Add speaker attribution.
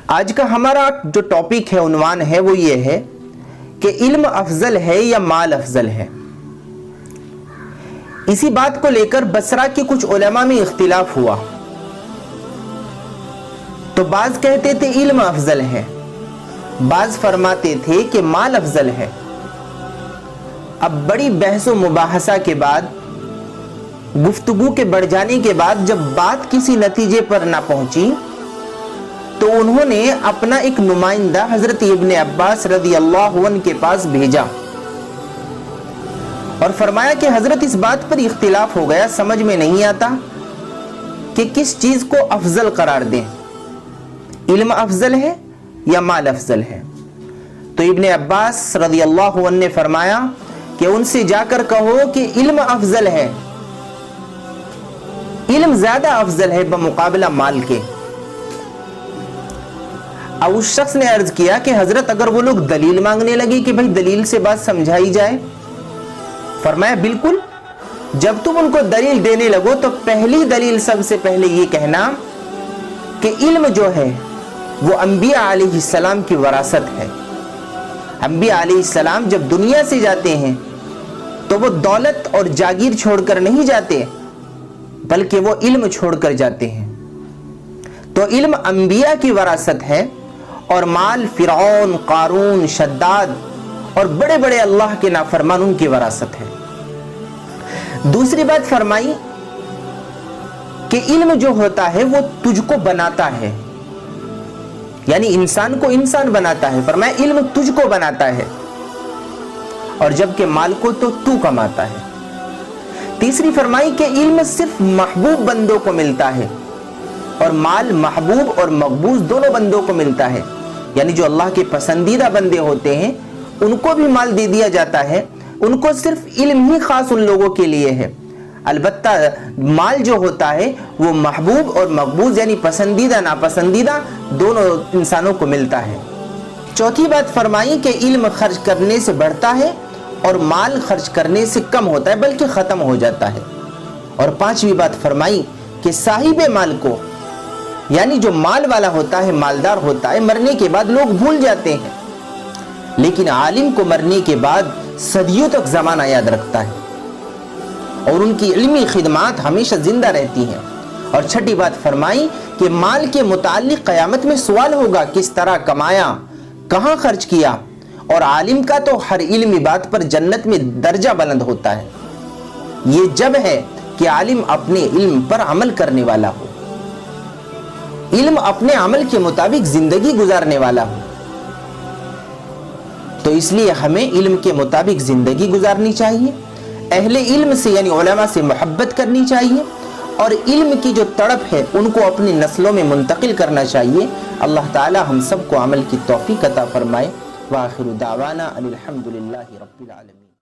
Speaker 1: آج کا ہمارا جو ٹاپک ہے، عنوان ہے، وہ یہ ہے کہ علم افضل ہے یا مال افضل ہے۔ اسی بات کو لے کر بصرہ کے کچھ علماء میں اختلاف ہوا۔ تو بعض کہتے تھے علم افضل ہے، بعض فرماتے تھے کہ مال افضل ہے۔ اب بڑی بحث و مباحثہ کے بعد، گفتگو کے بڑھ جانے کے بعد جب بات کسی نتیجے پر نہ پہنچی تو انہوں نے اپنا ایک نمائندہ حضرت ابن عباس رضی اللہ عنہ کے پاس بھیجا اور فرمایا کہ حضرت اس بات پر اختلاف ہو گیا، سمجھ میں نہیں آتا کہ کس چیز کو افضل قرار دیں، علم افضل ہے یا مال افضل ہے۔ تو ابن عباس رضی اللہ عنہ نے فرمایا کہ ان سے جا کر کہو کہ علم افضل ہے، علم زیادہ افضل ہے بمقابلہ مال کے۔ اب اس شخص نے عرض کیا کہ حضرت اگر وہ لوگ دلیل مانگنے لگے کہ بھئی دلیل سے بات سمجھائی جائے، فرمایا بالکل، جب تم ان کو دلیل دینے لگو تو پہلی دلیل سب سے پہلے یہ کہنا کہ علم جو ہے وہ انبیاء علیہ السلام کی وراثت ہے۔ انبیاء علیہ السلام جب دنیا سے جاتے ہیں تو وہ دولت اور جاگیر چھوڑ کر نہیں جاتے، بلکہ وہ علم چھوڑ کر جاتے ہیں۔ تو علم انبیاء کی وراثت ہے اور مال فرعون، قارون، شداد اور بڑے بڑے اللہ کے نافرمان ان کی وراثت ہے۔ دوسری بات فرمائی کہ علم جو ہوتا ہے وہ تجھ کو بناتا ہے، یعنی انسان کو انسان بناتا ہے۔ فرمایا علم تجھ کو بناتا ہے، اور جبکہ مال کو تو کماتا ہے۔ تیسری فرمائی کہ علم صرف محبوب بندوں کو ملتا ہے اور مال محبوب اور مقبوض دونوں بندوں کو ملتا ہے، یعنی جو اللہ کے پسندیدہ بندے ہوتے ہیں ان کو بھی مال دے دیا جاتا ہے، ان کو صرف علم ہی خاص ان لوگوں کے لیے ہے۔ البتہ مال جو ہوتا ہے وہ محبوب اور مقبوض یعنی پسندیدہ ناپسندیدہ دونوں انسانوں کو ملتا ہے۔ چوتھی بات فرمائی کہ علم خرچ کرنے سے بڑھتا ہے اور مال خرچ کرنے سے کم ہوتا ہے بلکہ ختم ہو جاتا ہے۔ اور پانچویں بات فرمائی کہ صاحب مال کو، یعنی جو مال والا ہوتا ہے، مالدار ہوتا ہے، مرنے کے بعد لوگ بھول جاتے ہیں، لیکن عالم کو مرنے کے بعد صدیوں تک زمانہ یاد رکھتا ہے اور ان کی علمی خدمات ہمیشہ زندہ رہتی ہیں۔ اور چھٹی بات فرمائی کہ مال کے متعلق قیامت میں سوال ہوگا، کس طرح کمایا، کہاں خرچ کیا۔ اور عالم کا تو ہر علمی بات پر جنت میں درجہ بلند ہوتا ہے۔ یہ جب ہے کہ عالم اپنے علم پر عمل کرنے والا ہو، علم اپنے عمل کے مطابق زندگی گزارنے والا ہو۔ تو اس لیے ہمیں علم کے مطابق زندگی گزارنی چاہیے، اہل علم سے یعنی علماء سے محبت کرنی چاہیے، اور علم کی جو تڑپ ہے ان کو اپنی نسلوں میں منتقل کرنا چاہیے۔ اللہ تعالی ہم سب کو عمل کی توفیق عطا فرمائے۔ وآخر دعوانا ان الحمد للہ رب العالمین۔